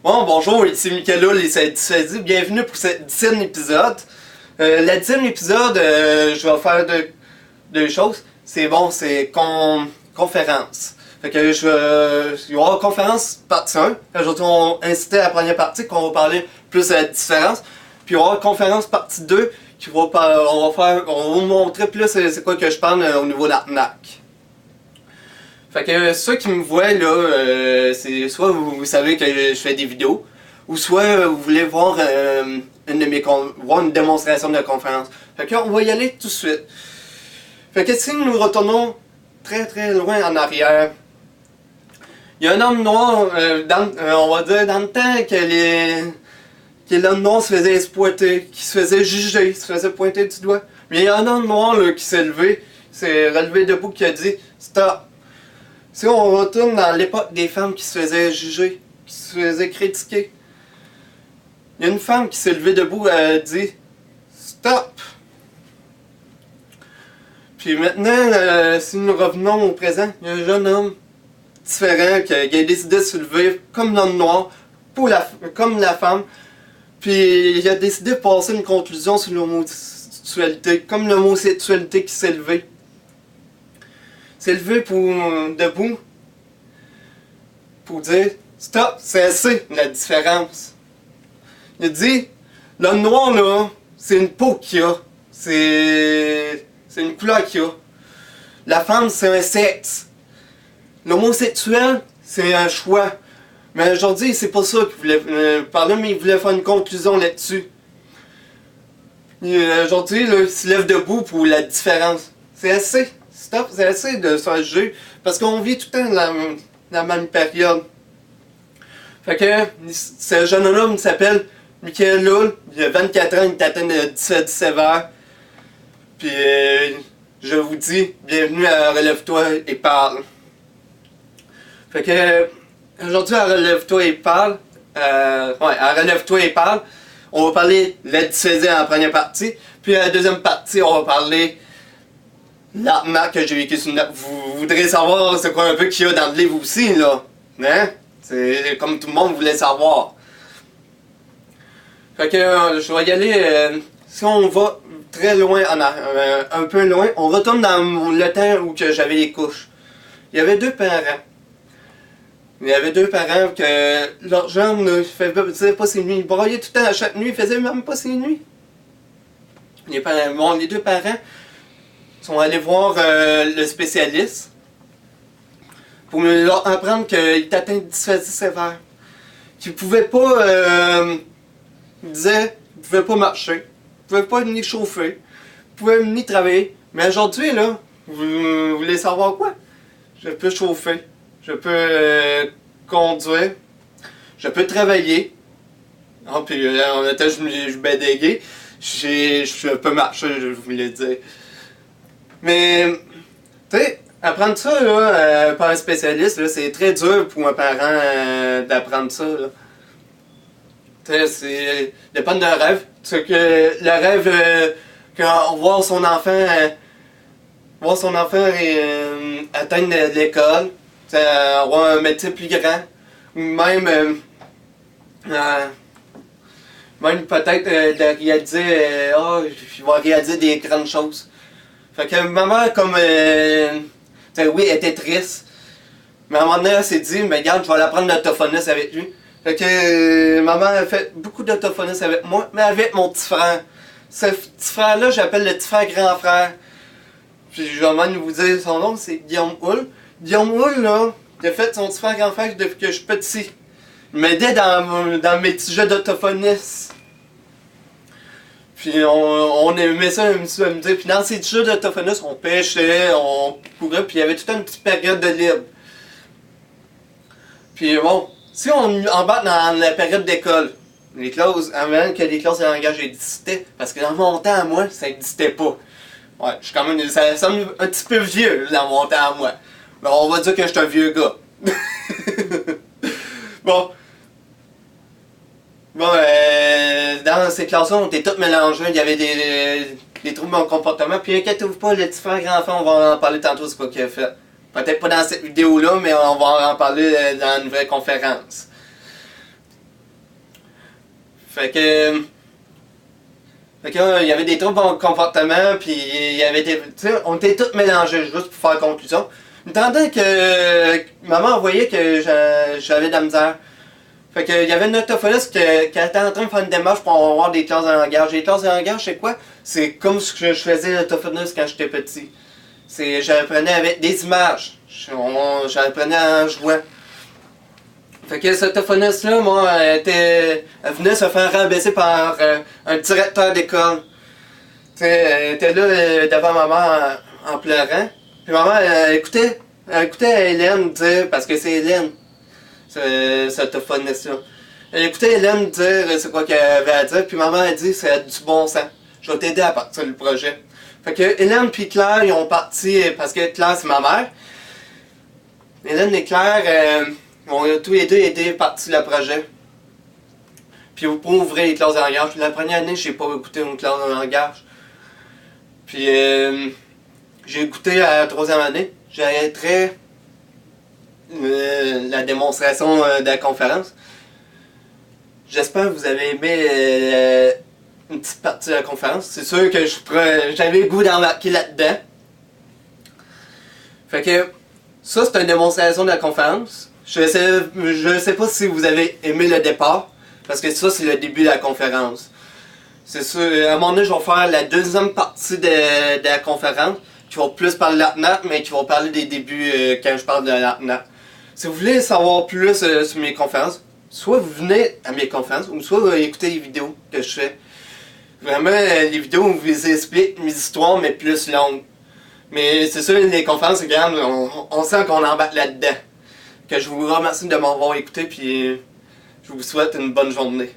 Bon, bonjour, ici Michaela, les Sadissadis. Bienvenue pour ce 10e épisode. Le 10e épisode, je vais faire deux choses. C'est conférence. Fait que il y aura conférence partie 1. Aujourd'hui, on va inciter à la première partie qu'on va parler plus de la différence. Puis il y aura conférence partie 2 qui va on va vous montrer plus c'est quoi que je parle au niveau de l'arnaque. Fait que ceux qui me voient là, c'est soit vous savez que je fais des vidéos, ou soit vous voulez voir une démonstration de conférence. Fait que on va y aller tout de suite. Fait que si nous retournons très loin en arrière, il y a un homme noir, on va dire dans le temps que l'homme noir se faisait exploiter, qui se faisait juger, se faisait pointer du doigt. Mais il y a un homme noir là, qui s'est levé, s'est relevé debout, qui a dit « Stop ». Si on retourne dans l'époque des femmes qui se faisaient juger, qui se faisaient critiquer, il y a une femme qui s'est levée debout et a dit « Stop ». Puis maintenant, si nous revenons au présent, il y a un jeune homme différent qui a décidé de se lever comme l'homme noir, comme la femme, puis il a décidé de passer une conclusion sur l'homosexualité, comme l'homosexualité qui s'est levée. S'est levé debout pour dire stop, c'est assez la différence. Il a dit l'homme noir là, c'est une peau qu'il a, c'est une couleur qu'il a. La femme c'est un sexe. L'homosexuel c'est un choix. Mais aujourd'hui c'est pas ça qu'il voulait parler, mais il voulait faire une conclusion là-dessus. Aujourd'hui là, il se lève debout pour la différence. C'est assez. Stop, c'est assez de se faire juger, parce qu'on vit tout le temps la même période. Fait que, ce jeune homme s'appelle Michael Lull, il a 24 ans, il est atteint de 17 sévère. Puis, je vous dis, bienvenue à Relève-toi et parle. Fait que, aujourd'hui à Relève-toi et parle, à Relève-toi et parle, on va parler de la dysphasie en première partie, puis à la deuxième partie, on va parler l'arnaque que j'ai vécu sur une... Vous voudrez savoir c'est quoi un peu qu'il y a dans le livre aussi, là. Hein? C'est comme tout le monde voulait savoir. Fait que je vais y aller... si on va très loin, un peu loin, on retourne dans le temps où j'avais les couches. Il y avait deux parents. Il y avait deux parents que leur jeune ne faisait pas ses nuits. Ils braillaient tout le temps à chaque nuit, ils faisaient même pas ses nuits. Les deux parents sont allés voir le spécialiste pour leur apprendre qu'il était atteint de dysphasie sévère. Qu'il ne pouvait pas, il disait, il pouvait pas marcher, il pouvait pas ni chauffer, il pouvait ni travailler. Mais aujourd'hui, là, vous voulez savoir quoi? Je peux chauffer, je peux conduire, je peux travailler. Oh, puis en même temps, je bédéguais, je peux marcher, je voulais dire. Mais, tu sais, apprendre ça là, par un spécialiste, c'est très dur pour un parent d'apprendre ça. Tu sais, c'est dépend d'un rêve. C'est que le rêve, voir son enfant atteindre l'école, avoir un métier plus grand, ou même peut-être de réaliser, il va réaliser des grandes choses. Fait que maman, comme, oui, elle était triste. Mais à un moment donné, elle s'est dit, mais regarde, je vais l'apprendre l'orthophoniste avec lui. Fait que maman a fait beaucoup d'orthophonistes avec moi, mais avec mon petit frère. Ce petit frère-là, j'appelle le petit frère grand frère. Puis je vais même vous dire son nom, c'est Guillaume Hull. Guillaume Hull, là, il a fait son petit frère grand frère depuis que je suis petit. Il m'aidait dans mes petits jeux d'orthophoniste. Puis on aimait ça, me dire. Puis dans ces jeux d'orthophoniste, on pêchait, on courait, puis il y avait toute une petite période de libre. Puis bon, si on embarque dans la période d'école, les classes, avant que les classes de langage existaient, parce que dans mon temps à moi, ça n'existait pas. Ouais, je suis quand même, ça semble un petit peu vieux dans mon temps à moi. Mais on va dire que je suis un vieux gars. Bon. Bon, dans ces classes-là, on était tous mélangés, il y avait des troubles de comportement, puis inquiétez-vous pas, le petit frère grand-enfant, on va en parler tantôt, c'est quoi qu'il a fait. Peut-être pas dans cette vidéo-là, mais on va en parler dans une vraie conférence. Fait que... il y avait des troubles en comportement, puis il y avait des... Tu sais, on était tous mélangés, juste pour faire conclusion. Tandis que maman voyait que j'avais de la misère. Fait que il y avait une orthophoniste qui était en train de faire une démarche pour avoir des classes de langage. Les classes de langage, c'est quoi? C'est comme ce que je faisais l'orthophoniste quand j'étais petit. J'apprenais avec des images. J'apprenais en jouant. Fait que cette orthophoniste-là, moi, elle venait se faire rabaisser par un directeur d'école. Elle était là devant maman en pleurant. Puis maman, elle écoutait Hélène dire, parce que c'est Hélène, cette orthophoniste-là. Elle écoutait Hélène dire c'est quoi qu'elle avait à dire, puis maman a dit c'est du bon sens. Je vais t'aider à partir du projet. Fait que Hélène puis Claire, ils ont parti, parce que Claire c'est ma mère. Hélène et Claire, ont tous les deux aidé à partir le projet. Puis pour ouvrir les classes de langage. Puis la première année, j'ai pas écouté une classe de langage. Puis j'ai écouté à la troisième année. J'avais très la démonstration de la conférence. J'espère que vous avez aimé une petite partie de la conférence. C'est sûr que j'avais le goût d'embarquer là-dedans. Fait que ça, c'est une démonstration de la conférence. Je sais pas si vous avez aimé le départ, parce que ça, c'est le début de la conférence. C'est sûr, à un moment donné, je vais faire la deuxième partie de la conférence, qui va plus parler de l'APNAP, mais qui va parler des débuts quand je parle de l'APNAP. Si vous voulez savoir plus sur mes conférences, soit vous venez à mes conférences, ou soit vous écoutez les vidéos que je fais. Vraiment, les vidéos où je vous explique mes histoires, mais plus longues. Mais c'est sûr, les conférences, regarde, on sent qu'on embarque là-dedans. Que je vous remercie de m'avoir écouté, puis je vous souhaite une bonne journée.